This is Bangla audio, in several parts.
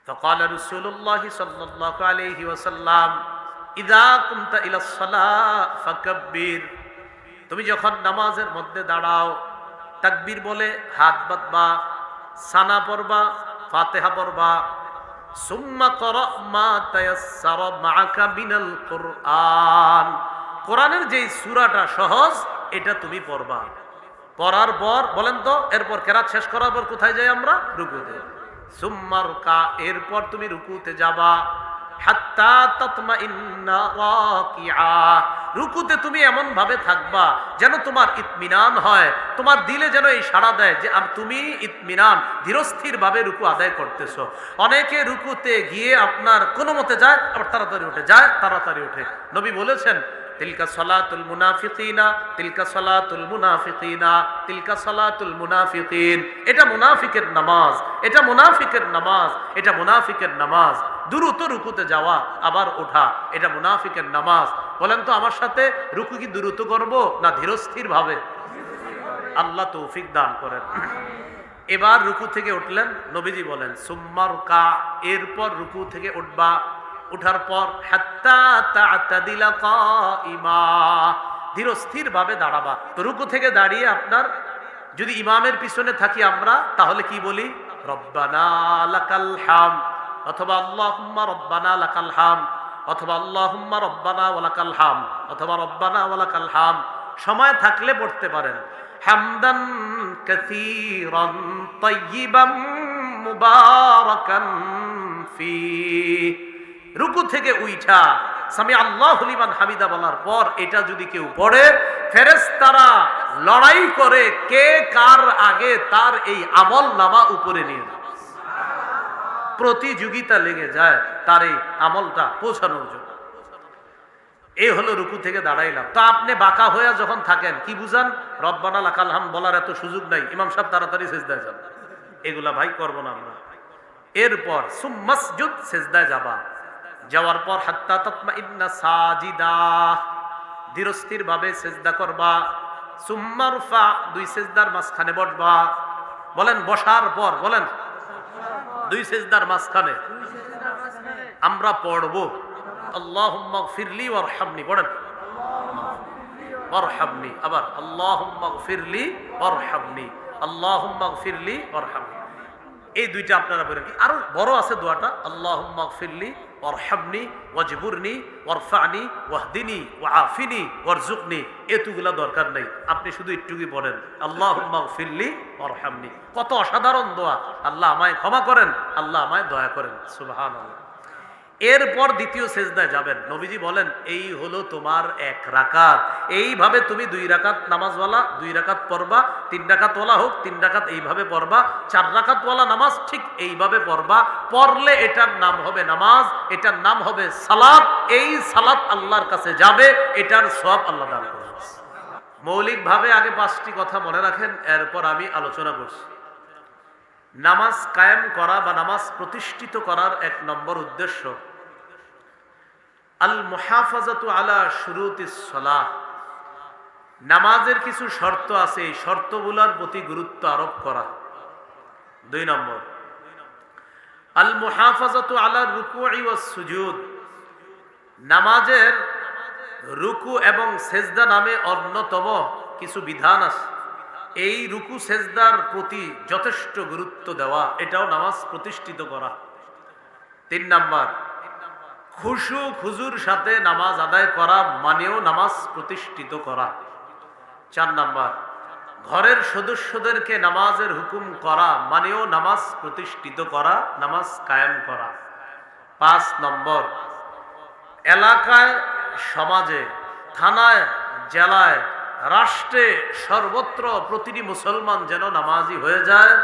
فقال رسول الله صلى الله عليه وسلم إذا قمت إلى الصلاة فكبر। তুমি যখন নামাজের মধ্যে দাঁড়াও তাকবীর বলে হাত বাঁধবা, সানা পড়বা, ফাতিহা পড়বা, সুম্মা ক্রা মা তায়াসসারা মাআকা মিনাল কুরআন। কোরআনের যেই সূরাটা সহজ এটা তুমি পড়বা। পড়ার পর বলেন তো এরপর কেরাত শেষ করার পর কোথায় যাই আমরা? রুকুতে। সুম্মা রুকা, এরপর তুমি রুকুতে যাবা। হাত্তা তাতমাইন্না রাকিআ, রুকুতে তুমি এমন ভাবে থাকবা যেন তোমার ইতমিনান হয়, তোমার দিলে যেন এই সাড়া দেয় যে তুমি ইতমিনান ধীরস্থির ভাবে রুকু আদায় করতেছো। অনেকে রুকুতে গিয়ে আপনার কোনো মতে যায় আবার তাড়াতাড়ি উঠে যায়, তাড়াতাড়ি উঠে। নবী বলেছেন তিলকা সালাতুল মুনাফিকিনা, তিলকা সালাতুল মুনাফিকিনা, তিলকা সালাতুল মুনাফিকিন। এটা মুনাফিকের নামাজ, এটা মুনাফিকের নামাজ, এটা মুনাফিকের নামাজ। দ্রুত রুকুতে যাওয়া আবার ওঠা, এটা মুনাফিকের নামাজ। বলেন তো আমার সাথে রুকু কি দ্রুত করব না ধীরস্থির ভাবে? আল্লাহ তৌফিক দান করেন। এবার রুকু থেকে উঠলেন, নবীজি বলেন সুম্মা রুকা, এরপর রুকু থেকে উঠবা। উঠার পর হাত্তা তা'তাদিলা কাইমা, ধীরস্থির ভাবে দাঁড়াবা। তো রুকু থেকে দাঁড়িয়ে আপনার যদি ইমামের পিছনে থাকি আমরা তাহলে কি বলি? রব্বানা লাকাল হামদ, অথবা আল্লাহুম্মা রব্বানা লাকাল হামদ, অথবা আল্লাহুম্মা রব্বানা ওয়া লাকাল হামদ, অথবা রব্বানা ওয়া লাকাল হামদ। সময় থাকলে পড়তে পারেন হামদান কাসীরান তাইয়িবান মুবারাকান ফি। রুকু থেকে উইঠা সামি আল্লাহু লিমান হামিদা বলার পর এটা যদি কেউ পড়ে, ফেরেশতারা লড়াই করে কে কার আগে তার এই আমল নামা উপরে নিয়ে যায়। প্রতিযোগিতা লেগে যায় তার এই আমলটা পৌঁছানোর জন্য। এই হলো রুকু থেকে দাঁড়াইলাম। তো আপনি বাঁকা হয়ে যখন থাকেন কি বুঝান? রব্বানা লাকাল হামদ বলার এত সুযোগ নাই, ইমাম সাহেব তাড়াতাড়ি সিজদায় যান। এগুলা ভাই করবো না আমরা। এরপর সুম্মাসজুদ, সিজদায় যাবা। যাওয়ার পর হাত্তা তাতমাইন্না সাজিদা, ধীরস্থির ভাবে সিজদা করবা। সুম্মা রফা, দুই সিজদার মাঝখানে বসবা। বলেন বসার পর, বলেন দুই সিজদার মাঝখানে আমরা পড়বো আল্লাহুম্মা গফিরলি ওয়ারহামনি। পড়েন ওয়ারহামনি, আবার আল্লাহুম্মা গফিরলি ওয়ারহামনি, আল্লাহুম্মা গফিরলি ওয়ারহামনি। এই দুইটা আপনারা বলেন। আরো বড় আছে দোয়াটা, আল্লাহুম্মা গফিরলি ওয়ারহামনি ওয়াজবুরনি ওয়ারফানি ওয়াহদিনি ওয়াআফিনি ওয়ারযুকনি। এতগুলা দরকার নাই, আপনি শুধু একটুকুই বলেন আল্লাহুম্মা গফিরলি ওয়ারহামনি। কত অসাধারণ দোয়া! আল্লাহ আমায় ক্ষমা করেন, আল্লাহ আমায় দয়া করেন। সুবহানাল্লাহ। এরপর দ্বিতীয় সেজদায় যাবেন। নবীজি বলেন এই হলো তোমার এক রাকাত। এইভাবে তুমি 2 রাকাত নামাজওয়ালা 2 রাকাত পড়বা, 3 রাকাতওয়ালা হোক 3 রাকাত এইভাবে পড়বা, 4 রাকাতওয়ালা নামাজ ঠিক এইভাবে পড়বা। পড়লে এটার নাম হবে নামাজ, এটার নাম হবে সালাত। এই সালাত আল্লাহর কাছে যাবে, এটার সওয়াব আল্লাহ দান করবেন। মৌলিকভাবে আগে 5টি কথা মনে রাখেন, এরপর আমি আলোচনা করছি। নামাজ কায়েম করা বা নামাজ প্রতিষ্ঠিত করার 1 নম্বর উদ্দেশ্য আল মুহাফাজাতু আলা শুরুতিস সালাহ। নামাজের কিছু শর্ত আছে, এই শর্তগুলোর প্রতি গুরুত্ব আরোপ করা। 2 নম্বর আল মুহাফাজাতু আলা রুকুই ওয়াস সুজুদ। নামাজের রুকু এবং সেজদা নামে অন্যতম কিছু বিধান আছে। এই রুকু সেজদার প্রতি যথেষ্ট গুরুত্ব দেওয়া, এটাও নামাজ প্রতিষ্ঠিত করা। 3 নাম্বার খুশু খুজুর সাথে নামাজ আদায় করা মানেও নামাজ প্রতিষ্ঠিত করা। 4 নাম্বার ঘরের সদস্যদেরকে নামাজের হুকুম করা মানেও নামাজ প্রতিষ্ঠিত করা, নামাজ কায়েম করা। 5 নম্বর এলাকায়, সমাজে, থানায়, জেলায়, রাষ্ট্রে, সর্বত্র প্রতিটি মুসলমান যেন নামাজি হয়ে যায়,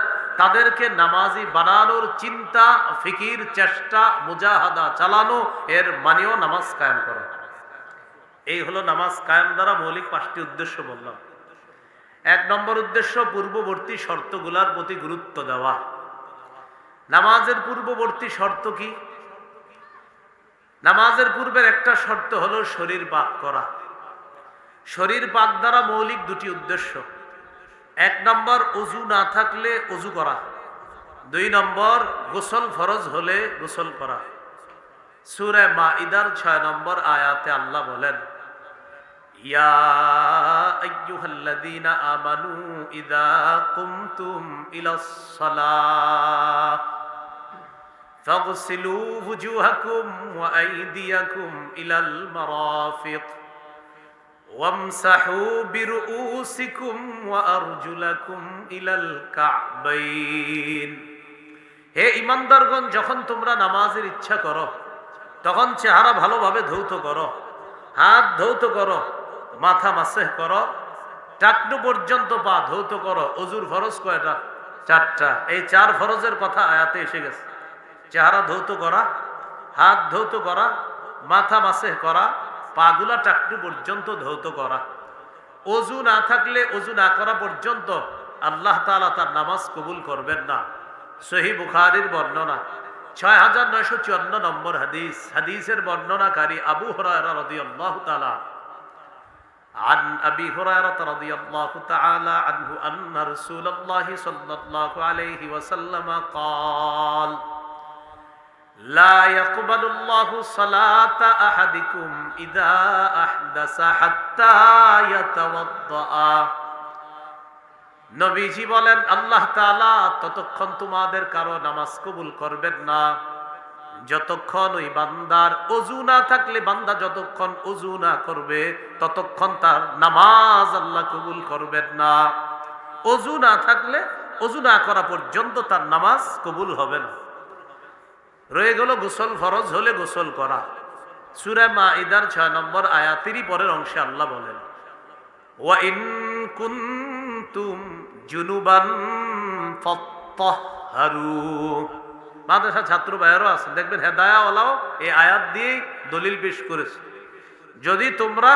তাদেরকে নামাজি বানানোর চিন্তা, ফিকির, চেষ্টা, মুজাহাদা চালানো, এর মানেও নামাজ কায়েম করা। এই হলো নামাজ কায়েম দ্বারা মৌলিক 5টি উদ্দেশ্য বললাম। 1 নম্বর উদ্দেশ্য পূর্ববর্তী শর্তগুলোর প্রতি গুরুত্ব দেওয়া। নামাজের পূর্ববর্তী শর্ত কি? নামাজের পূর্বের একটা শর্ত হলো শরীর পাক করা। শরীর পাক দ্বারা মৌলিক 2টি উদ্দেশ্য। 1 নম্বর অজু না থাকলে অজু করা। 2 নম্বর, গোসল ফরজ হলে গোসল করা। সূরা মাইদার 6 নম্বর আয়াতে আল্লাহ বলেন, ইয়া আইয়ুহাল্লাযীনা আমানু ইযা কুমতুম ইলাস সালাহ ফাগসিলু ওয়ুজুহাকুম ওয়া আইদিয়াকুম ইলাল মারাফিক ওয়ামসাহু বিরুউসিকুম ওয়া আরজুলাকুম ইলাল কা'বাইন। হে ঈমানদারগণ, যখন তোমরা নামাজের ইচ্ছা করো তখন চেহারা ভালোভাবে ধৌত করো, হাত ধৌত করো, মাথা মাসেহ করো, টাকনু পর্যন্ত পা ধৌত করো। অজুর ফরজ কয়টা? 4টা। এই 4 ফরজের কথা আয়াতে এসে গেছে। চেহারা ধৌত করা, হাত ধৌত করা, মাথা মাসেহ করা, পাগুলা টাকনু পর্যন্ত ধৌত করা। অজু না থাকলে, অজু না করা পর্যন্ত আল্লাহ তাআলা তার নামাজ কবুল করবেন না। সহিহ বুখারীর বর্ণনা, 6954 নম্বর হাদিস। হাদিসের বর্ণনাকারী আবু হুরায়রা রাদিয়াল্লাহু তাআলা عن أبي هريرة رضي الله تعالى عنه أن رسول الله صلى الله عليه وسلم قال لا يقبل الله صلاة أحدكم إذا أحدث حتى يتوضأ। নবীজি বলেন, আল্লাহ তাআলা ততক্ষণ তোমাদের কারো নামাজ কবুল করবেন না যতক্ষণ ওই বান্দার অজু না থাকলে, বান্দা যতক্ষণ অজু না করবে ততক্ষণ তার নামাজ আল্লাহ কবুল করবেন না। অজু না থাকলে, অজু না করা পর্যন্ত তার নামাজ কবুল হবে না। রয়ে গেল গোসল ফরজ হলে গোসল করা। সূরা মাইদার 6 নম্বর আয়াতেরই পরের অংশে আল্লাহ বলেন, ওয়া ইন কুনতুম জুনুবান ফাত্তাহহারু। মাদ্রাসা ছাত্র ভাইয়েরও আছে, দেখবেন হেদায়াওয়ালাও এই আয়াত দিয়েই দলিল পেশ করেছে। যদি তোমরা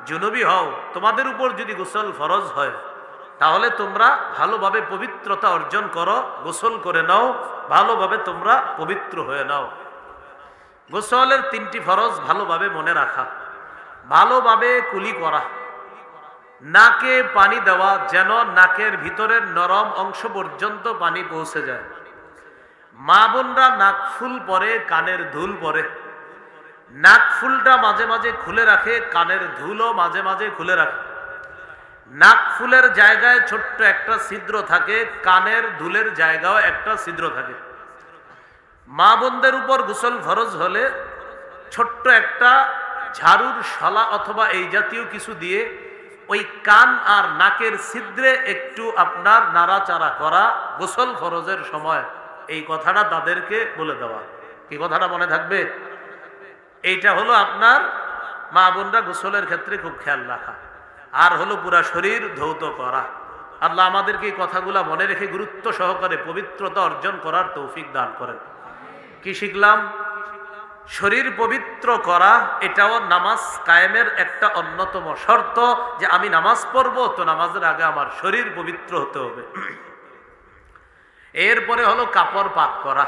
জুনুবি হও, তোমাদের উপর যদি গোসল ফরজ হয়, তাহলে তোমরা ভালোভাবে পবিত্রতা অর্জন করো, গোসল করে নাও, ভালোভাবে তোমরা পবিত্র হয়ে নাও। গোসলের 3টি ফরজ ভালোভাবে মনে রাখা, ভালোভাবে কুলি করা, নাকে পানি দেওয়া যেন নাকের ভিতরের নরম অংশ পর্যন্ত পানি পৌঁছে যায়। মা বোনরা নাক ফুল পরে, কানের দুল পরে। নাক ফুলটা মাঝে মাঝে খুলে রাখে, কানের দুলও মাঝে মাঝে খুলে রাখে। নাক ফুলের জায়গায় ছোট্ট একটা ছিদ্র থাকে, কানের দুলের জায়গাও একটা ছিদ্র থাকে। মা বোনদের উপর গোসল ফরজ হলে ছোট্ট একটা ঝাড়ুর শলা অথবা এই জাতীয় কিছু দিয়ে ওই কান আর নাকের ছিদ্রে একটু আপনার নাড়াচাড়া করা গোসল ফরজের সময়। এই কথাটা তাদেরকে বলে দেওয়া। কি কথাটা মনে থাকবে? এইটা হলো আপনার মা বোনরা গোসলের ক্ষেত্রে খুব খেয়াল রাখা। আর হলো পুরা শরীর ধৌত করা। আল্লাহ আমাদেরকে এই কথাগুলা মনে রেখে গুরুত্ব সহকারে পবিত্রতা অর্জন করার তৌফিক দান করেন। কি শিখলাম? শরীর পবিত্র করা এটাও নামাজ কায়েমের একটা অন্যতম শর্ত, যে আমি নামাজ পড়বো তো নামাজের আগে আমার শরীর পবিত্র হতে হবে। এরপরে হলো কাপড় পাক করা।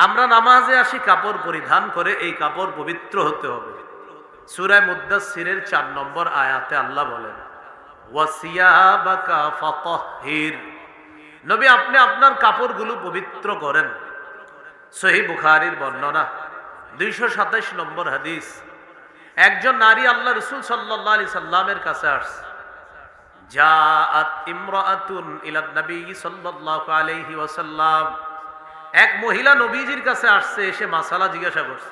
আমরা নামাজে আসি কাপড় পরিধান করে, এই কাপড় পবিত্র হতে হবে। সূরা মুদ্দাসসিরের 4 নম্বর আয়াতে আল্লাহ বলেন, ওয়াসিয়াবাকা ফাতাহহির। নবী, আপনি আপনার কাপড়গুলো পবিত্র করেন। সহিহ বুখারীর বর্ণনা, 227 নম্বর হাদিস। একজন নারী আল্লাহ রাসূল সাল্লাল্লাহু আলাইহি সাল্লামের কাছে আসছে। জাআত ইমরাআতুন ইলা নবী সাল্লাল্লাহু আলাইহি ওয়াসাল্লাম। এক মহিলা নবীজির কাছে আসছে, এসে মাসালা জিজ্ঞাসা করছে।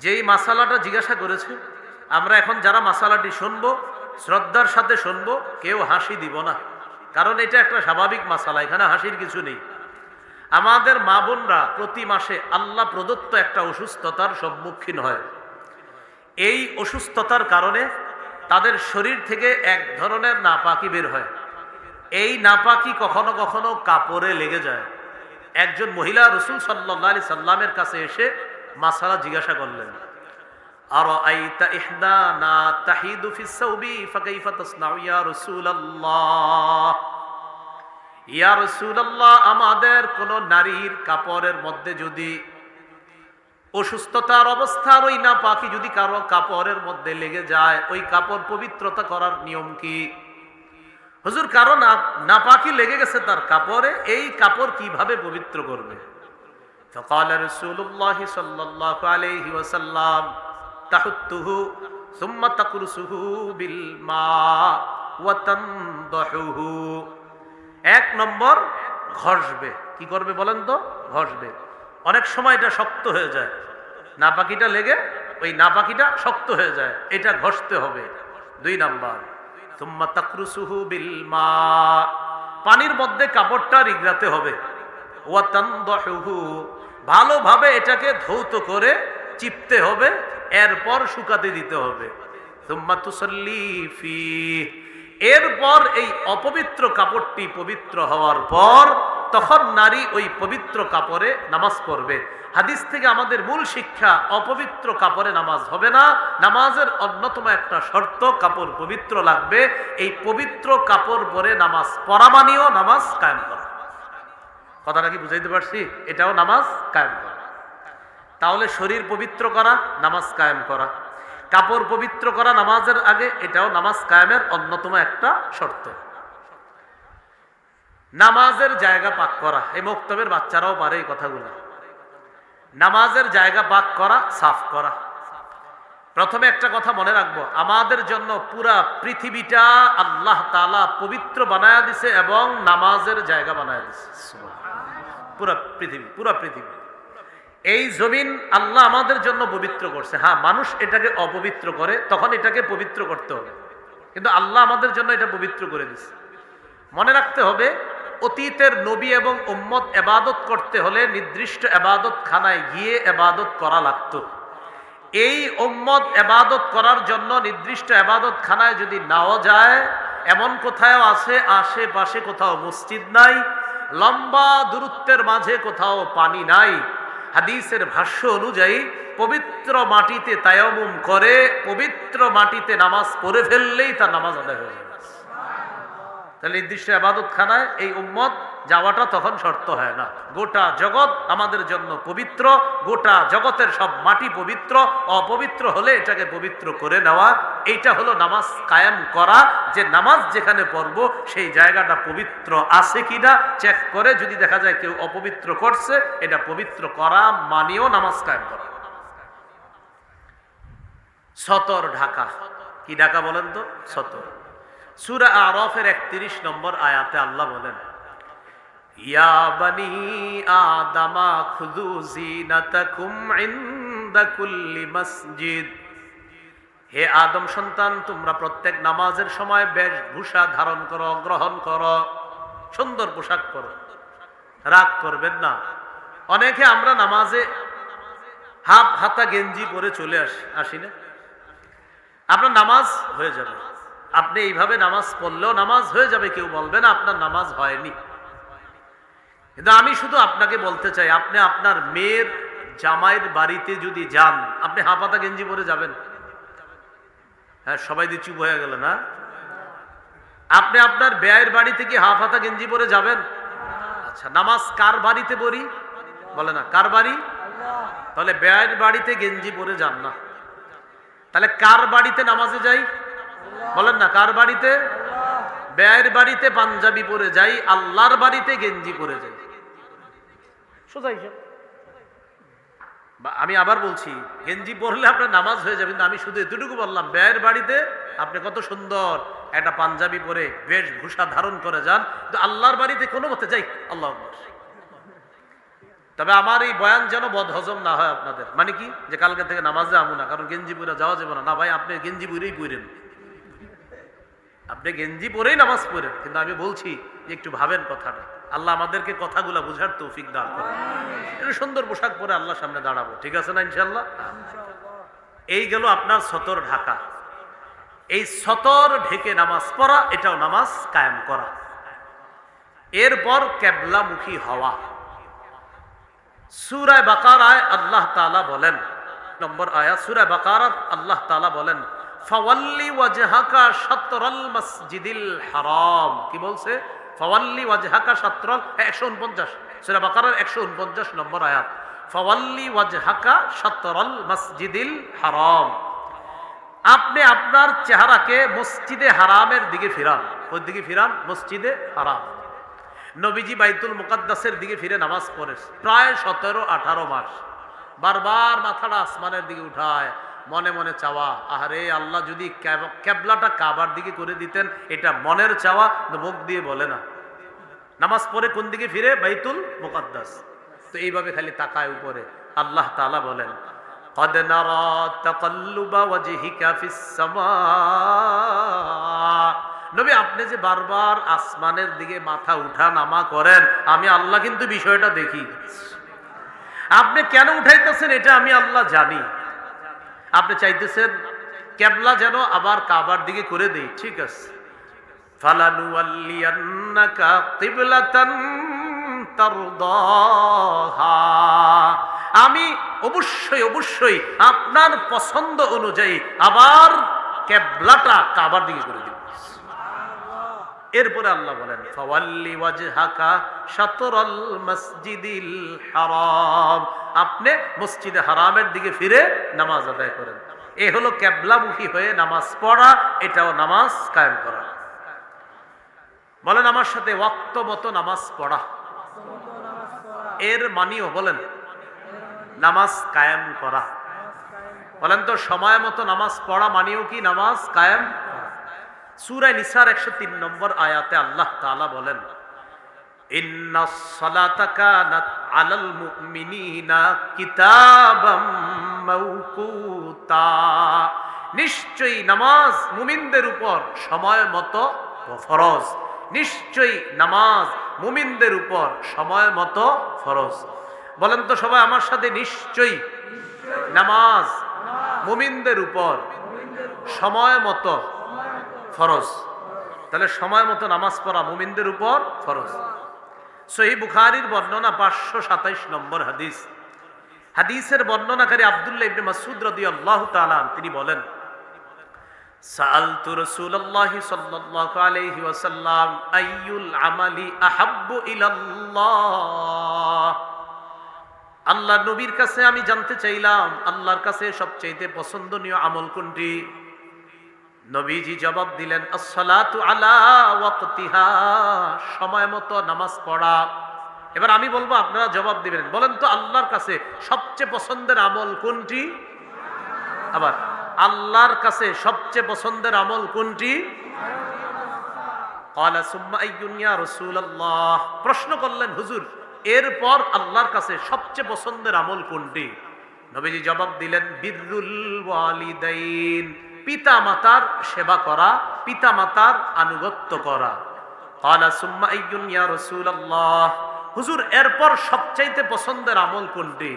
যেই মাসালাটা জিজ্ঞাসা করেছে, আমরা এখন যারা মাসালাটি শুনবো শ্রদ্ধার সাথে শুনবো, কেউ হাসি দিব না, কারণ এটা একটা স্বাভাবিক মাসালা, এখানে হাসির কিছু নেই। আমাদের মা বোনরা প্রতি মাসে আল্লাহ প্রদত্ত একটা অসুস্থতার সম্মুখীন হয়। এই অসুস্থতার কারণে তাদের শরীর থেকে এক ধরনের নাপাকি বের হয়। এই নাপাকি কখনো কখনো কাপড়ে লেগে যায়। একজন মহিলা রাসূল সাল্লাল্লাহু আলাইহি সাল্লামের কাছে এসে মাসালা জিজ্ঞাসা করলেন, আরাআইতা ইহদানা তাহিদু ফিস সাওবি ফাকাইফা তাসনাউ ইয়া রাসূলুল্লাহ। ইয়া রাসূলুল্লাহ, আমাদের কোন নারীর কাপড়ের মধ্যে যদি অসুস্থতার অবস্থার ওই নাপাকি যদি কারো কাপড়ের মধ্যে লেগে যায়, ওই কাপড় পবিত্রতা করার নিয়ম কি? হুজুর কারণ নাপাকি লেগে গেছে তার কাপড়ে, এই কাপড় কিভাবে পবিত্র করবে? فقال رسول الله صلى الله عليه وسلم تحته ثم تقرصه بالماء وتنضحه। এক নম্বর ঘষবে। কি করবে বলেন তো? ঘষবে। অনেক সময় এটা শক্ত হয়ে যায়, নাপাকিটা লেগে ওই নাপাকিটা শক্ত হয়ে যায়, এটা ঘষতে হবে। 2 নাম্বার সুম্মা তাকরুসুহু বিল মা, পানির মধ্যে কাপড়টা রিগড়াতে হবে। ওয়া তানদাহুহু, ভালোভাবে এটাকে ধৌত করে চিপতে হবে, এরপর শুকাতে দিতে হবে। সুম্মা তুসাল্লি ফি, এরপর এই অপবিত্র কাপড়টি পবিত্র হওয়ার পর তখন নারী ওই পবিত্র কাপড়ে নামাজ পড়বে। হাদিস থেকে আমাদের মূল শিক্ষা, অপবিত্র কাপড়ে নামাজ হবে না। নামাজের অন্যতম একটা শর্ত কাপড় পবিত্র লাগবে। এই পবিত্র কাপড় পরে নামাজ পড়া মানেও নামাজ কায়েম করা। কথাটা কি বুঝাইতে পারছি? এটাও নামাজ কায়েম করা। তাহলে শরীর পবিত্র করা, নামাজ কায়েম করা, কাপড় পবিত্র করা নামাজের আগে, এটাও নামাজ কায়েমের অন্যতম একটা শর্ত। নামাজের জায়গা পাক করা, এই মক্তবের বাচ্চারাও পারে এই কথাগুলো। নামাজের জায়গা পাক করা, সাফ করা। প্রথমে একটা কথা মনে রাখবো, আমাদের জন্য পুরা পৃথিবীটা আল্লাহ তাআলা পবিত্র বানায়া দিছে এবং নামাজের জায়গা বানায়া দিছে। পুরা পৃথিবী এই জমিন আল্লাহ আমাদের জন্য পবিত্র করছে। হ্যাঁ, মানুষ এটাকে অপবিত্র করে, তখন এটাকে পবিত্র করতে হবে, কিন্তু আল্লাহ আমাদের জন্য এটা পবিত্র করে দিছে। মনে রাখতে হবে, অতীতের নবী এবং উম্মত ইবাদত করতে হলে নির্দিষ্ট ইবাদত খানায় গিয়ে ইবাদত করা লাগতো। এই উম্মত ইবাদত করার জন্য নির্দিষ্ট ইবাদত খানায় যদি নাও যায়, এমন কোথাও আছে আশেপাশে কোথাও মসজিদ নাই, লম্বা দূরত্বের মাঝে কোথাও পানি নাই, হাদিসের ভাষ্য অনুযায়ী পবিত্র মাটিতে তায়াম্মুম করে পবিত্র মাটিতে নামাজ পড়ে ফেললেই তার নামাজ আদায় হয়ে যাবে। তাহলে নির্দিষ্ট ইবাদত খানায় এই উম্মত যাওয়াটা তখন শর্ত হয় না। গোটা জগৎ আমাদের জন্য পবিত্র, গোটা জগতের সব মাটি পবিত্র, অপবিত্র হলে এটাকে পবিত্র করে নেওয়া, এইটা হলো নামাজ কায়েম করা। যে নামাজ যেখানে পড়বো সেই জায়গাটা পবিত্র আছে কিনা চেক করে যদি দেখা যায় কেউ অপবিত্র করছে, এটা পবিত্র করা মানেও নামাজ কায়েম করা। সতর ঢাকা, কি ঢাকা বলেন তো? সতর। সূরা আরাফের 31 নম্বর আয়াতে আল্লাহ বলেন, ইয়া বানি আদামা খুযু যিনাতাকুম ইনদা কুল্লি মসজিদ। হে আদম সন্তান, তোমরা প্রত্যেক নামাজের সময় বেশভূষা ধারণ করো, গ্রহণ করো, সুন্দর পোশাক পরো, রাগ করবেন না। অনেকে আমরা নামাজে হাফ হাতা গেঞ্জি পরে চলে আসি না? আপনার নামাজ হয়ে যাবে, আপনি এইভাবে নামাজ পড়লেও নামাজ হয়ে যাবে, কেউ বলবে না আপনার নামাজ হয়নি। কিন্তু আমি শুধু আপনাকে বলতে চাই, আপনি আপনার মেয়ের জামাইয়ের বাড়িতে যদি যান, আপনি হাফ হাতা গেঞ্জি পরে যাবেন? হ্যাঁ, সবাই দিয়ে চুপ হয়ে গেল না? আপনি আপনার বেয়ের বাড়িতে কি হাফ হাতা গেঞ্জি পরে যাবেন? আচ্ছা, নামাজ কার বাড়িতে পড়ি? বলে না, কার বাড়ি? তাহলে বেয়ের বাড়িতে গেঞ্জি পরে যান না। তাহলে কার বাড়িতে নামাজে যাই? বলেন না, কার বাড়িতে? বেয়ের বাড়িতে পাঞ্জাবি পরে যাই, আল্লাহর বাড়িতে গেঞ্জি পরে যাই। সোজা হিসাব। আমি আবার বলছি, গেঞ্জি পরলে আপনার নামাজ হয়ে যাবে, কিন্তু আমি শুধু এতটুকু বললাম, বেয়ের বাড়িতে আপনি কত সুন্দর একটা পাঞ্জাবি পরে বেশভূষা ধারণ করে যান, কিন্তু আল্লাহর বাড়িতে কোনো মতে যাই আল্লাহ আকবার। তবে আমার এই বয়ান যেন বদহজম না হয় আপনাদের। মানে কি, যে কালকে থেকে নামাজে আমু না, কারণ গেঞ্জি পরে যাওয়া যাবে না। না ভাই, আপনি গেঞ্জি পরেই পড়েন, আপনি গেঞ্জি পরেই নামাজ পড়েন, কিন্তু আমি বলছি যে একটু ভাবেন কথাটা। আল্লাহ আমাদেরকে কথাগুলা বুঝার তৌফিক দান করেন। একটু সুন্দর পোশাক পরে আল্লাহর সামনে দাঁড়াবো, ঠিক আছে না ইনশাআল্লাহ? এই গেল আপনার সতর ঢাকা। এই সতর ঢেকে নামাজ পড়া, এটাও নামাজ কায়েম করা। এরপর কিবলামুখী হওয়া। সূরা বাকারায় আল্লাহ তাআলা বলেন, নম্বর আয়াত, সূরা বাকারার আল্লাহ তাআলা বলেন, ফাওয়াল্লি ওয়াজহাকা শাতরাল মসজিদিল হারাম। কি বলছে? ফাওয়াল্লি ওয়াজহাকা শাতরাল, 149 সূরা বাকারার 149 নম্বর আয়াত। ফাওয়াল্লি ওয়াজহাকা শাতরাল মসজিদিল হারাম। আপনি আপনার চেহারাকে মসজিদে হারামের দিকে ফিরান। ওই দিকে ফিরান, মসজিদে হারাম। নবীজি বাইতুল মুকাদ্দাসের দিকে ফিরে নামাজ পড়ে প্রায় 17-18 মাস। বারবার মাথাটা আসমানের দিকে উঠায়, মনে মনে চাওয়া, আহারে আল্লাহ যদি কেবলাটা কাবার দিকে করে দিতেন। এটা মনের চাওয়া, মুখ দিয়ে বলে না। নামাজ পড়ে কোন দিকে ফিরে? বাইতুল মুকাদ্দাস। তো এইভাবে খালি তাকায় উপরে। আল্লাহ তাআলা বলেন, قد نرى تقلب وجهك في السماء। নবী, আপনি যে বারবার আসমানের দিকে মাথা উঠা নামা করেন, আমি আল্লাহ কিন্তু বিষয়টা দেখি। আপনি কেন উঠাইতেছেন এটা আমি আল্লাহ জানি। আপনি চাইতেছেন কেবলা যেন আবার কাবার দিকে করে দেই, ঠিক আছে। ফালানুওয়াল্লিয়ান্নাকা কিবলাতান তারদাহা। আমি অবশ্যই আপনার পছন্দ অনুযায়ী আবার কেবলাটা কাবার দিকে করে দিব। এরপরে আল্লাহ বলেন, ফাওয়াল্লি ওয়াজহাকা শাতরাল মসজিদিল হারাম। আপনি মসজিদে হারামের দিকে ফিরে নামাজ আদায় করেন। এই হলো কেবলামুখী হয়ে নামাজ পড়া, এটাও নামাজ কায়েম করা। বলেন আমার সাথে, ওয়াক্ত মতো নামাজ পড়া। এর মানিও বলেন নামাজ কায়েম করা। বলেন তো, সময় মতো নামাজ পড়া মানিও কি নামাজ কায়েম? সূরা নিসার 103 নম্বর আয়াতে আল্লাহ তাআলা বলেন, ইন্নাস সালাতা কানাত আলাল মুমিনিনা কিতাবাম মাওকুতা। নিশ্চয়ই নামাজ মুমিনদের উপর সময় মতো ফরজ। নিশ্চয়ই নামাজ মুমিনদের উপর সময় মতো ফরজ। বলেন তো সবাই আমার সাথে, নিশ্চয়ই নামাজ মুমিনদের উপর সময় মতো ফরজ। তাহলে সময় মতো নামাজ পড়া মুমিনদের উপর ফরজ। সহিহ বুখারীর বর্ণনা 527 নম্বর হাদিস। হাদিসের বর্ণনাকারী আব্দুল্লাহ ইবনে মাসউদ রাদিয়াল্লাহু তাআলা তিনি বলেন, সাআলতু রাসূলুল্লাহি সাল্লাল্লাহু আলাইহি ওয়াসাল্লাম আইয়ুল আমালি আহাব্বু ইলাল্লাহ। আল্লাহর নবীর কাছে আমি জানতে চাইলাম, আল্লাহর কাছে সবচেয়ে পছন্দনীয় আমল কোনটি? নবীজি জবাব দিলেন, আসসালাতু আলা ওয়াক্তিহা। সময় মতো নামাজ পড়া। এবার আমি বলবো, আপনারা জবাব দিবেন। বলেন তো, আল্লাহর কাছে সবচেয়ে পছন্দের আমল কোনটি? আবার আল্লাহর কাছে সবচেয়ে পছন্দের আমল কোনটি? ক্বালা সুম্মা আইয়ুন ইয়া রাসূলুল্লাহ। প্রশ্ন করলেন, হুজুর এরপর আল্লাহর কাছে সবচেয়ে পছন্দের আমল কোনটি? নবীজি জবাব দিলেন, বিররুল ওয়ালিদাইন। পিতা মাতার সেবা করা, পিতা মাতার আনুগত্য করা। ক্বালা সুম্মা আইয়ুন ইয়া রাসূলুল্লাহ। হুজুর এরপর সবচাইতে পছন্দের আমল কোনটি?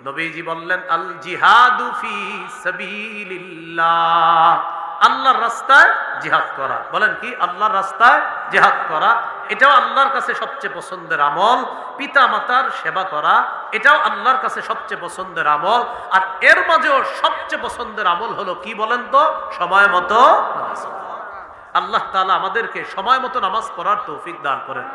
নবীজি বললেন, আল জিহাদু ফি সাবিলিল্লাহ। আল্লাহর রাস্তায় জিহাদ করা। বলেন কি? আল্লাহর রাস্তায় জিহাদ করা। এটাও আল্লাহর কাছে সবচেয়ে পছন্দের আমল। পিতা মাতার সেবা করা, এটাও আল্লাহর কাছে সবচেয়ে পছন্দের আমল। আর এর মাঝেও সবচেয়ে পছন্দের আমল হলো কি বলেন তো? সময় মতো নামাজ পড়া। আল্লাহ তাআলা আমাদেরকে সময় মতো নামাজ পড়ার তৌফিক দান করেন।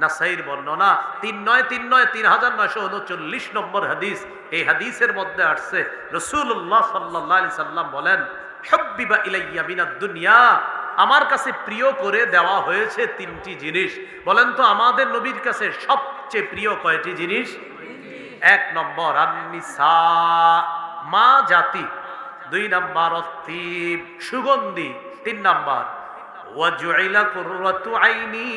নাসাইর বর্ণনা 393939 নম্বর হাদিস। এই হাদিসের মধ্যে আসছে, রাসূলুল্লাহ সাল্লাল্লাহু আলাইহি সাল্লাম বলেন, হুব্বিবা ইলাইয়া মিনাদ দুনিয়া। আমার কাছে প্রিয় করে দেওয়া হয়েছে 3টি জিনিস। বলেন তো, আমাদের নবীর কাছে সবচেয়ে প্রিয় কয়টি জিনিস? 1 নম্বর আন-নিসা, মা জাতি। 2 নম্বর অত্তিব, সুগন্ধি। 3 নম্বর ওয়াজুইলা কুররাতু আইনি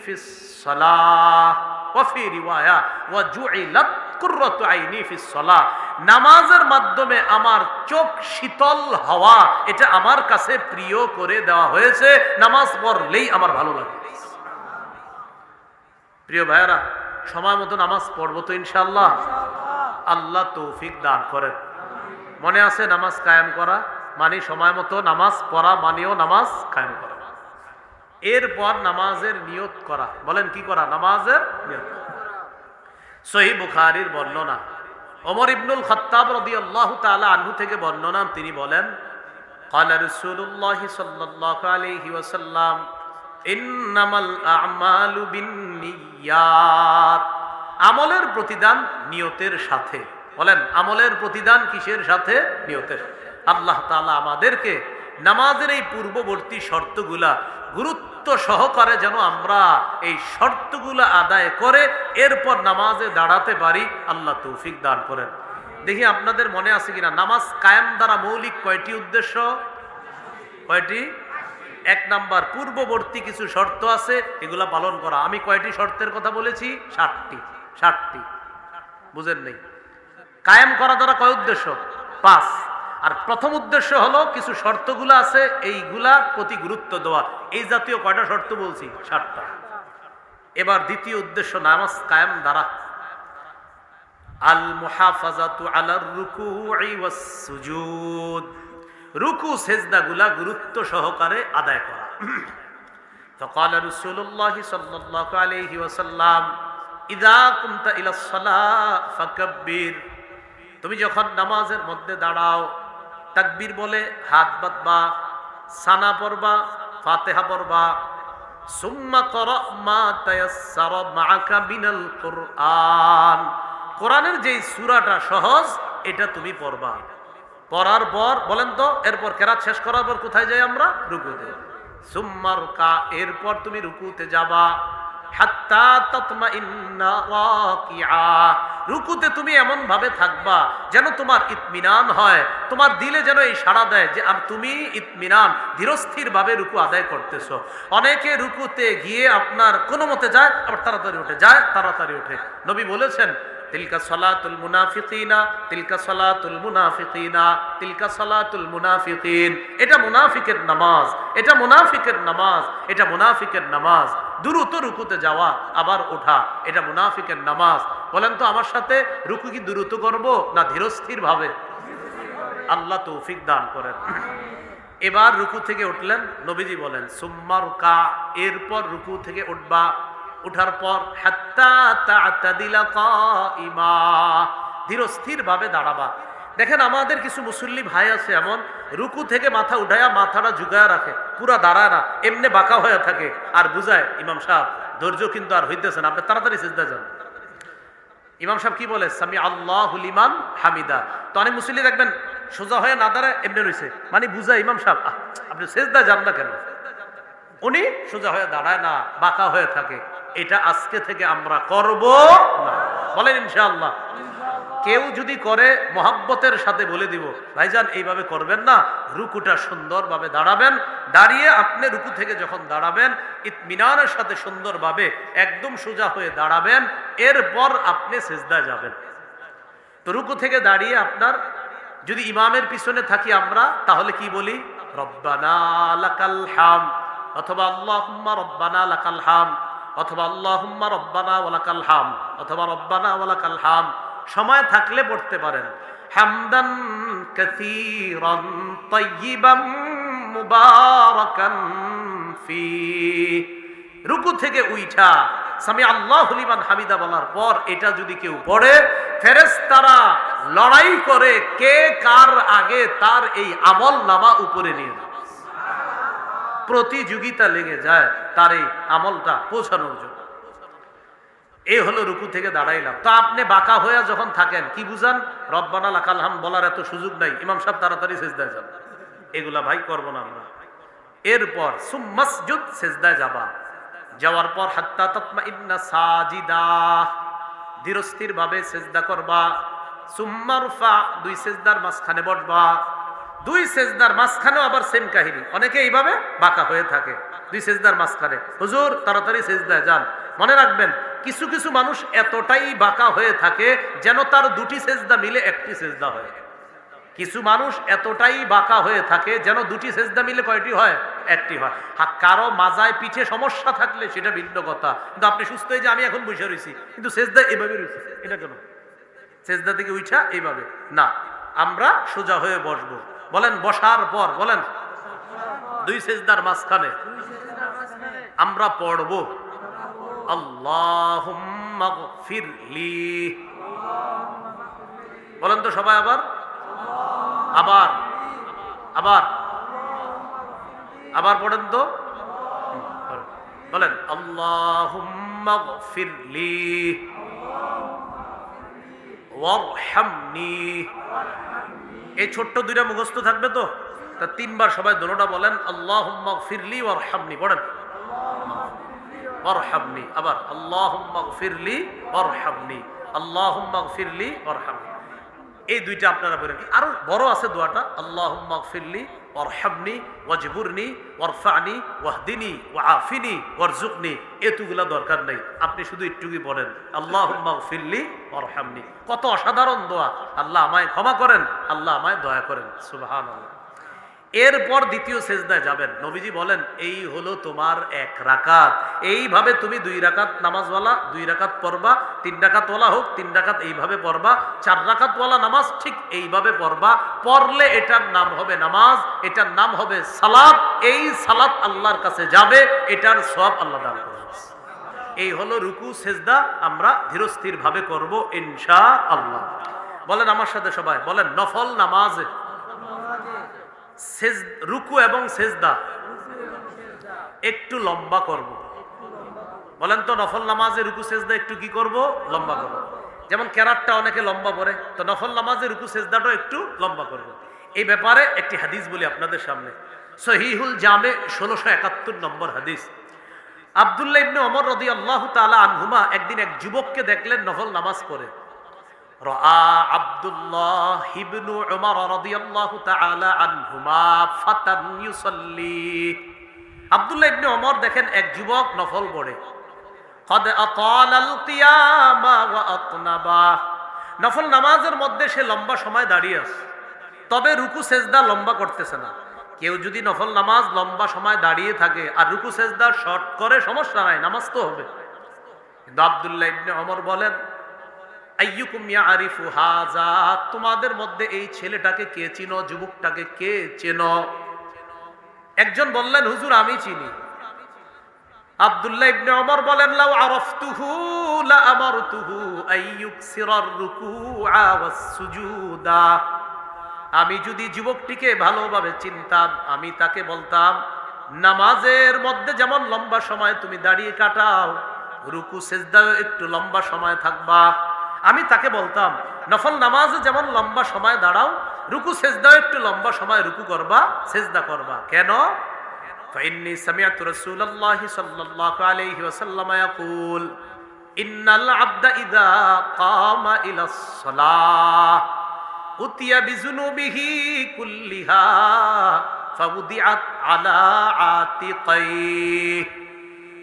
ফিস সালাহ। ওয়া ফি রিওয়ায়া ওয়াজুইলাত কুররাতু আইনি ফিস সালাহ। নামাজের মাধ্যমে আমার চোখ শীতল হওয়া, এটা আমার কাছে প্রিয় করে দেওয়া হয়েছে। নামাজ পড়লেই আমার ভালো লাগে। প্রিয় ভাইরা, সময় মতো নামাজ পড়বো তো ইনশাআল্লাহ? আল্লাহ তৌফিক দান করেন। মনে আছে নামাজ কায়েম করা মানে সময় মতো নামাজ পড়া, মানেও নামাজ কায়েম করা। এরপর নামাজের নিয়ত করা। বলেন কি করা? নামাজের নিয়ত। সহিহ বুখারীর বর্ণনা, ওমর ইবনুল খাত্তাব রাদিয়াল্লাহু তাআলা আনহু থেকে বর্ণনা, তিনি বলেন, ক্বালা রাসূলুল্লাহ সাল্লাল্লাহু আলাইহি ওয়াসাল্লাম, ইন্নামাল আ'মালু বিন্নিয়াত। আমলের প্রতিদান নিয়তের সাথে। বলেন, আমলের প্রতিদান কিসের সাথে? নিয়তের। আল্লাহ তাআলা আমাদেরকে নামাজের এই পূর্ববর্তী শর্তগুলা গুরুত্ব সহকারে যেন আমরা এই শর্তগুলা আদায় করে এরপর নামাজে দাঁড়াতে পারি, আল্লাহ তৌফিক দান করেন। দেখি আপনাদের মনে আছে কিনা, নামাজ কায়েম দ্বারা মৌলিক কয়টি উদ্দেশ্য? কয়টি? 1 নাম্বার, পূর্ববর্তী কিছু শর্ত আছে, এগুলা পালন করা। আমি কয়টি শর্তের কথা বলেছি? 60টি। বুঝেন নেই? কায়েম করা দ্বারা কয় উদ্দেশ্য? 5। আর প্রথম উদ্দেশ্য হলো কিছু শর্তগুলো আছে, এইগুলার প্রতি গুরুত্ব দেওয়া। এই জাতীয় কয়টা শর্ত বলছি? 60টা। এবার দ্বিতীয় উদ্দেশ্য নামাজ কায়েম দ্বারা আল মুহাফাজাতু আলার রুকুই ওয়াস সুজুদ, রুকু সেজদাগুলা গুরুত্ব সহকারে আদায় করা। فقال رسول الله صلى الله عليه وسلم اذا قمت الى الصلاه فكبر, তুমি যখন নামাজের মধ্যে দাঁড়াও তাকবীর বলে হাত বাঁধবা, সানা পড়বা, ফাতিহা পড়বা, সুম্মা ক্রা মা তায়াসসারা মাআকা মিনাল কুরআন, কোরআনের যেই সূরাটা সহজ এটা তুমি পড়বা। পড়ার পর বলেন তো, এরপর কেরাত শেষ করার পর কোথায় যাই আমরা? রুকুতে। সুম্মা রুকা, এরপর তুমি রুকুতে যাবা। হাত্তা তাতমাইন্না রাকিআ, রুকুতে তুমি এমন ভাবে থাকবা যেন তোমার ইতমিনান হয়, তোমার দিলে যেন এই সাড়া দেয় যে তুমি ইতমিনান ধীরস্থির ভাবে রুকু আদায় করতেছো। অনেকে রুকুতে গিয়ে আপনার কোনো মতে যায়, আবার তাড়াতাড়ি উঠে যায়, তাড়াতাড়ি ওঠে। নবী বলেছেন তিলকা সালাতুল মুনাফিকিনা, তিলকা সালাতুল মুনাফিকিনা, তিলকা সালাতুল মুনাফিকিন, এটা মুনাফিকের নামাজ, এটা মুনাফিকের নামাজ, এটা মুনাফিকের নামাজ। দ্রুত রুকুতে যাওয়া আবার ওঠা, এটা মুনাফিকের নামাজ। বলেন তো আমার সাথে, রুকু কি দ্রুত করব না ধীরস্থির ভাবে? আল্লাহ তৌফিক দান করেন। এবার রুকু থেকে উঠলেন, নবীজি বলেন সুম্মা রুকা, এরপর রুকু থেকে উঠবা। উঠার পর হাত্তা তা'তাদিলা কাইমা, ধীরস্থির ভাবে দাঁড়াবা। দেখেন আমাদের কিছু মুসল্লি ভাই আছে এমন, রুকু থেকে মাথা উঠায়া মাথাটা ঝুঁকায়া রাখে, পুরা দাঁড়ায় না, এমনি বাঁকা হয়ে থাকে আর বুঝায় ইমাম সাহেব ধৈর্য কিন্তু আর হইতেছে না, আপনি তাড়াতাড়ি সিজদা যান। ইমাম সাহেব কি বলে? সামি আল্লাহু লিমান হামিদা। তো অনেক মুসল্লি দেখবেন সোজা হয়ে না দাঁড়ায়, এমনি রইছে, মানে বুঝায় ইমাম সাহেব আপনি সিজদা যান না কেন? উনি সোজা হয়ে দাঁড়ায় না, বাঁকা হয়ে থাকে। এটা আজকে থেকে আমরা করব না, বলেন ইনশাআল্লাহ। কেউ যদি করে মহাব্বতের সাথে বলে দিব, ভাইজান এইভাবে করবেন না, রুকুটা সুন্দরভাবে দাঁড়াবেন। দাঁড়িয়ে আপনি রুকু থেকে যখন দাঁড়াবেন ইতমিনানের সাথে সুন্দরভাবে একদম সোজা হয়ে দাঁড়াবেন, এরপর আপনি সিজদায় যাবেন। তো রুকু থেকে দাঁড়িয়ে আপনার যদি ইমামের পিছনে থাকি আমরা, তাহলে কি বলি? রব্বানা লাকাল হামদ, অথবা আল্লাহুম্মা রব্বানা লাকাল হামদ, অথবা আল্লাহুম্মা রব্বানা ওয়া লাকাল হামদ, অথবা রব্বানা ওয়া লাকাল হামদ। সময় থাকলে পড়তে পারেন হামদান কাসীরান তাইয়িবান মুবারাকান ফি। রুকু থেকে উঠা সামি আল্লাহু লিমান হামিদা বলার পর এটা যদি কেউ পড়ে, ফেরেশতারা লড়াই করে কে কার আগে তার এই আমল নামা উপরে নিয়ে যায়, প্রতিযোগিতা লেগে যায় তার এই আমলটা পৌঁছানোর জন্য। এই হলো রুকু থেকে দাঁড়াইলাম। তো আপনি বাঁকা হয়ে যখন থাকেন কি বুঝান? রব্বানা লাকাল হামদ বলার এত সুযোগ নাই, ইমাম সাহেব তাড়াতাড়ি সিজদায় যান, এগুলা ভাই করবো না আমরা। এরপর সুম্মাসজুদ, সিজদায় যাবা। যাওয়ার পর হাত্তা তাতমাইন্না সাজিদা, ধীরস্থির ভাবে সিজদা করবা। সুম্মা রফা, 2 সিজদার মাঝখানে বসবা। 2 সিজদার মাঝখানেও আবার সেম কাহিনী, অনেকে এইভাবে বাঁকা হয়ে থাকে 2 সিজদার মাঝখানে। হুজুর তাড়াতাড়ি সিজদায় যান। মনে রাখবেন কিছু কিছু মানুষ এতটাই বাঁকা হয়ে থাকে যেন তার 2টি সিজদা মিলে একটি সিজদা হয়। কিছু মানুষ এতটাই বাঁকা হয়ে থাকে যেন 2টি সিজদা মিলে কয়টি হয়? একটি হয়। কারো মাজায় পিঠে সমস্যা থাকলে সেটা ভিন্ন কথা, কিন্তু আপনি সুস্থ হয়ে যে আমি এখন বসে রয়েছি কিন্তু সিজদা এভাবে রয়েছে, এটা কেন? সিজদা থেকে উঠা এইভাবে না, আমরা সোজা হয়ে বসবো। বলেন বসার পর, বলেন 2 সিজদার মাঝখানে আমরা পড়ব আল্লাহুম্মা গফিরলি। বলেন তো সবাই আবার আবার আবার আবার পড়েন তো, বলেন আল্লাহুম্মা গফিরলি ওয়ারহামনি এই ছোট্ট দুইটা মুখস্থ থাকবে তো, তা তিনবার সবাই দোনোটা বলেন, আল্লাহুম্মা গফিরলি ওয়ারহামনি। পড়েন ওয়ারহামনি, আবার আল্লাহুম্মা গফিরলি ওয়ারহামনি, আল্লাহুম্মা গফিরলি ওয়ারহামনি। এই দুইটা আপনারা বলেন। আরো বড় আছে দোয়াটা, আল্লাহুম্মা গফিরলি ওয়ারহামনি ওয়াজবুরনি ওয়ারফানি ওয়াহদিনি ওয়াআফিনি ওয়ারজুকনি। এতগুলা দরকার নেই, আপনি শুধু একটুকুই বলেন আল্লাহুম্মা গফিরলি ওয়ারহামনি। কত অসাধারণ দোয়া! আল্লাহ আমায় ক্ষমা করেন, আল্লাহ আমায় দয়া করেন। সুবহানাল্লাহ। এরপর দ্বিতীয় সেজদায় যাবেন। নবীজি বলেন এই হলো তোমার 1 রাকাত। এইভাবে তুমি 2 রাকাত নামাজওয়ালা 2 রাকাত পড়বা, 3 রাকাতওয়ালা হোক 3 রাকাত এইভাবে পড়বা, 4 রাকাতওয়ালা নামাজ ঠিক এইভাবে পড়বা। পড়লে এটার নাম হবে নামাজ, এটার নাম হবে সালাত। এই সালাত আল্লাহর কাছে যাবে, এটার সওয়াব আল্লাহ দান করবেন। এই হলো রুকু সেজদা। আমরা ধীরস্থির ভাবে করব ইনশাআল্লাহ। বলেন আমার সাথে সবাই, বলেন নফল নামাজে রুকু এবং সেজদা একটু লম্বা করব। বলেন তো নফল নামাজে রুকু সেজদা একটু কি করব? লম্বা করব। যেমন কেরাতটা অনেকে লম্বা করে, তো নফল নামাজে রুকু সেজদাটাও একটু লম্বা করব। এই ব্যাপারে একটি হাদিস বলি আপনাদের সামনে। সহিহুল জামে 1671 নম্বর হাদিস। আব্দুল্লাহ ইবনে ওমর রাদিয়াল্লাহু তাআলা আনহুমা একদিন এক যুবককে দেখলেন নফল নামাজ পড়ে। রাআ আব্দুল্লাহ ইবনে উমর রাদিয়াল্লাহু তাআলা আনহুমা ফাতান ইউসাল্লি। আব্দুল্লাহ ইবনে ওমর দেখেন এক যুবক নফল পড়ে। কদ আতালাল কিয়ামা ওয়া আতনাবা। নফল নামাজের মধ্যে সে লম্বা সময় দাঁড়িয়ে আছে, তবে রুকু সেজদা লম্বা করতেছে না। কেউ যদি নফল নামাজ লম্বা সময় দাঁড়িয়ে থাকে আর রুকু সেজদা শর্ট করে, সমস্যা নাই, নামাজ তো হবে। কিন্তু আব্দুল্লাহ ইবনে ওমর বলেন, আইয়ুকুম ইয়ারিফু হাযা, তোমাদের মধ্যে এই ছেলেটাকে কে চিনো, যুবকটাকে কে চেনো? একজন বললেন, হুজুর আমি চিনি। আব্দুল্লাহ ইবনে ওমর বলেন, লাউ আরাফতুহু লা আমারতুহু আইয়ুকসিরার রুকুআ ওয়াস সুজুদা। আমি যদি যুবকটিকে ভালোভাবে চিনতাম, আমি তাকে বলতাম নামাজের মধ্যে যেমন লম্বা সময় তুমি দাঁড়িয়ে কাটাও, রুকু সেজদাও একটু লম্বা সময় থাকবা। আমি তাকে বলতাম নফল নামাজে যেমন লম্বা সময় দাঁড়াও, রুকু সেজদাও একটু লম্বা সময় রুকু করবা, সেজদা করবা। কেন? ফাইন্নী সামিআতু রাসূলুল্লাহি সাল্লাল্লাহু আলাইহি ওয়াসাল্লাম ইয়াকুল ইন্নাল আবদা ইযা কামা ইলাস সালাহ উতিয়া বিযুনুবিহি কুল্লিহা ফাউদিআত আলা আতিকাইহি।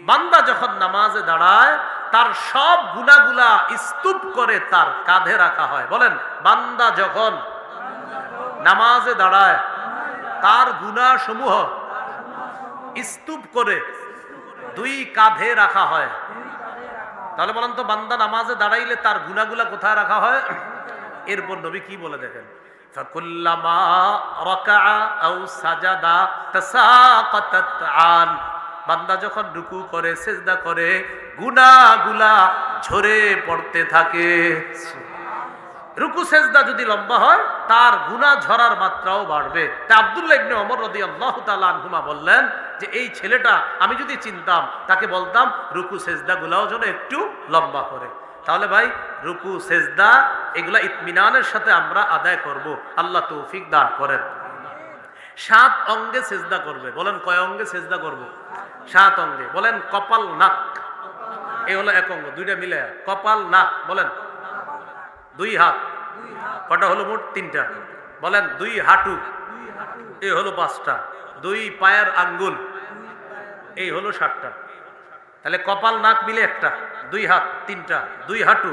বান্দা যখন নামাজে দাঁড়ায় তার সব গুনাহগুলা স্তূপ করে তার কাঁধে রাখা হয়। বলেন, বান্দা যখন নামাজে দাঁড়ায় তার গুনাহ সমূহ স্তূপ করে 2 কাঁধে রাখা হয়। তাহলে বলেন তো, বান্দা নামাজে দাঁড়াইলে তার গুনাহগুলা কোথায় রাখা হয়? এরপর নবী কি বলে দেখেন, ফাকুল্লামা রাকাআ আও সাজাদা তাসাকাতাত আন। বান্দা যখন রুকু করে সেজদা করে গুনাহগুলা ঝরে পড়তে থাকে। রুকু সেজদা যদি লম্বা হয় তার গুনাহ ঝরার মাত্রাও বাড়বে। তা আব্দুল্লাহ ইবনে ওমর রাদিয়াল্লাহু তাআলা আনহুমা বললেন যে এই ছেলেটা আমি যদি চিনতাম, তাকে বলতাম রুকু সেজদা গুলাও যেন একটু লম্বা করে। তাহলে ভাই রুকু সেজদা এগুলা ইতমিনানের সাথে আমরা আদায় করব। আল্লাহ তৌফিক দান করেন। 7 অঙ্গে সেজদা করবে। বলেন কয় অঙ্গে সেজদা করব? 7 অঙ্গে। বলেন কপাল নাক, এই হলো 1 অঙ্গ, 2টা মিলে কপাল নাক। বলেন 2 হাত, কটা হলো মোট? 3টা। বলেন 2 হাঁটু, এই হলো 5টা। 2 পায়ের আঙ্গুল, এই হলো 7টা। তাহলে কপাল নাক মিলে 1টা, 2 হাত 3টা, 2 হাঁটু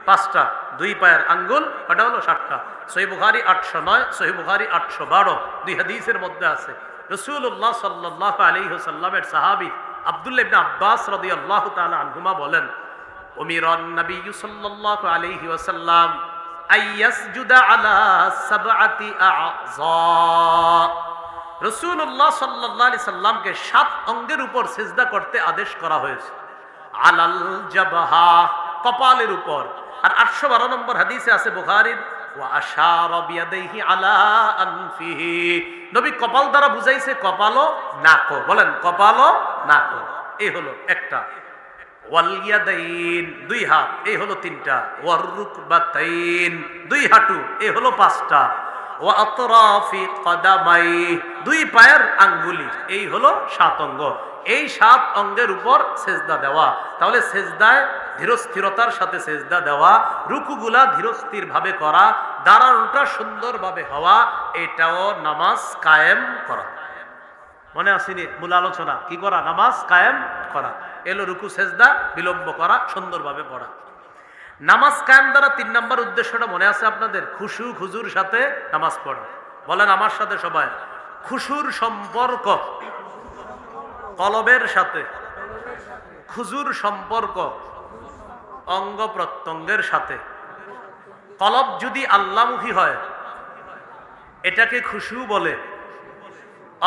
5টা, 2 পায়ের আঙ্গুল, কটা হলো? 7টা। সহিহ বুখারী 809, সহিহ বুখারী 812, 2 হাদিসের মধ্যে আছে। রাসূলুল্লাহ সাল্লাল্লাহু আলাইহি ওয়াসাল্লামের সাহাবী আব্দুল্লাহ ইবনে আব্বাস রাদিয়াল্লাহু তাআলা আনহুমা বলেন, উমিরান নবী সাল্লাল্লাহু আলাইহি ওয়াসাল্লাম আইয়াসজুদা আলা 7 আ'যা। রাসূলুল্লাহ সাল্লাল্লাহু আলাইহি সাল্লামকে 7 অঙ্গের উপর সিজদা করতে আদেশ করা হয়েছে। আলাল জাবহা, কপালের উপর। আর 812 নম্বর হাদিসে আছে বুখারীর, ওয়া আশারা বিয়াদাইহি আলা আনফিহি। নবী কপাল দ্বারা বুঝাইছে কপালও নাকও। বলেন কপালও নাকও, এই হলো 1টা। ওয়াল ইয়াদাইন, 2 হাত, এই হলো 3টা। ওয়ার রুকবাতাইন, 2 হাঁটু, এই হলো 5টা। ওয়া আতরাফি কদামাই, দুই পায়ের আঙ্গুলি, এই হলো 7 অঙ্গ। এই 7 অঙ্গের উপর সেজদা দেওয়া। তাহলে সেজদায় ধীরস্থিরতার সাথে সেজদা দেওয়া, রুকুগুলা ধীরস্থির ভাবে করা, দাঁড়ানোটা সুন্দরভাবে হওয়া, এটাও নামাজ কায়েম করা। মনে আসেনি মূল আলোচনা? কি করা? নামাজ কায়েম করা। এলো রুকু সেজদা বিলম্ব করা, সুন্দরভাবে পড়া। নামাজ কায়েম দ্বারা 3 নম্বর উদ্দেশ্যটা মনে আছে আপনাদের? খুশু খুজুর সাথে নামাজ পড়া। বলেন আমার সাথে সবাই, খুশুর সম্পর্ক কলবের সাথে, খুজুর সম্পর্ক অঙ্গ প্রত্যঙ্গের সাথে। কলব যদি আল্লাহমুখী হয় এটাকে খুশু বলে,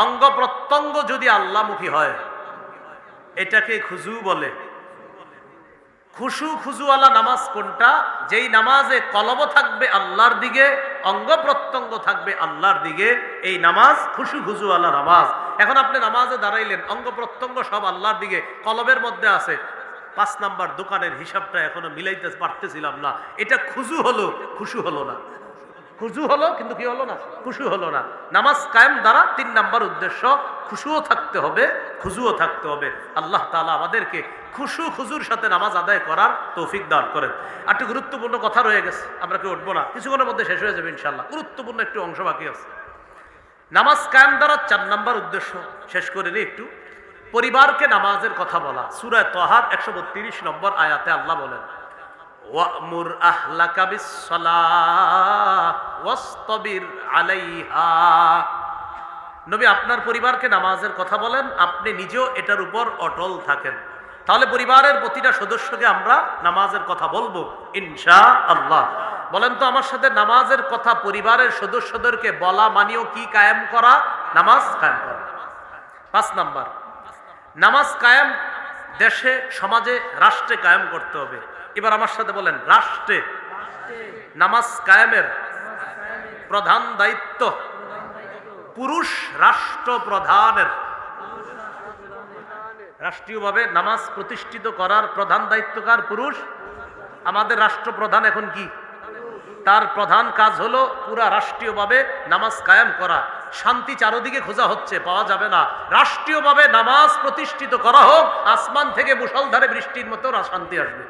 অঙ্গ প্রত্যঙ্গ যদি আল্লাহমুখী হয় এটাকে খুজু বলে। খুশু খুজুওয়ালা নামাজ কোনটা? যেই নামাজে কলব থাকবে আল্লাহর দিকে, অঙ্গ প্রত্যঙ্গ থাকবে আল্লাহর দিকে, এই নামাজ খুশু খুজুওয়ালা নামাজ। এখন আপনি নামাজে দাঁড়াইলেন, অঙ্গ প্রত্যঙ্গ সব আল্লাহর দিকে, কলবের মধ্যে আছে। 5 নাম্বার দোকানের হিসাবটা এখনো মিলাইতে পারতেছিলাম না, এটা খুজু হলো, খুশু হলো না। খুজু হলো কিন্তু কি হলো না? খুশু হলো না। নামাজ কায়েম দ্বারা 3 নাম্বার উদ্দেশ্য, খুশুও থাকতে হবে, খুজুও থাকতে হবে। আল্লাহ তাআলা আমাদেরকে খুশু খুজুর সাথে নামাজ আদায় করার তৌফিক দান করেন। একটু গুরুত্বপূর্ণ কথা রয়ে গেছে, আমরা কেউ উঠবো না, কিছুক্ষণের মধ্যে শেষ হয়ে যাবে ইনশাআল্লাহ। গুরুত্বপূর্ণ একটু অংশ বাকি আছে। নামাজ কায়েম দ্বারা 4 নাম্বার উদ্দেশ্য শেষ করে নিই একটু। পরিবারকে নামাজের কথা বলা। সূরা তাহার 132 নম্বর আয়াতে আল্লাহ বলেন, ওয়া'মুর আহলাকা বিস-সালাহ ওয়াসতাবির আলাইহা। নবী আপনার পরিবারকে নামাজের কথা বলেন, আপনি নিজেও এটার উপর অটল থাকেন। তাহলে পরিবারের প্রতিটা সদস্যকে আমরা নামাজের কথা বলবো ইনশাআল্লাহ। বলেন তো আমার সাথে, নামাজের কথা পরিবারের সদস্যদেরকে বলা মানেও কি? কায়েম করা, নামাজ কায়েম করা। 5 নাম্বার, নামাজ কায়েম দেশে, সমাজে, রাষ্ট্রে কায়েম করতে হবে। এবার আমার সাথে বলেন, রাষ্ট্রে নামাজ কায়েমের প্রধান দায়িত্ব পুরুষ রাষ্ট্রপ্রধানের। রাষ্ট্রীয়ভাবে নামাজ প্রতিষ্ঠিত করার প্রধান দায়িত্বকার পুরুষ। আমাদের রাষ্ট্রপ্রধান এখন কি? তার প্রধান কাজ হলো পুরা রাষ্ট্রীয়ভাবে নামাজ কায়েম করা। শান্তি চারদিকে খোঁজা হচ্ছে, পাওয়া যাবে না। রাষ্ট্রীয়ভাবে নামাজ প্রতিষ্ঠিত করা হোক, আসমান থেকে মুষলধারে বৃষ্টির মতো শান্তি আসবে।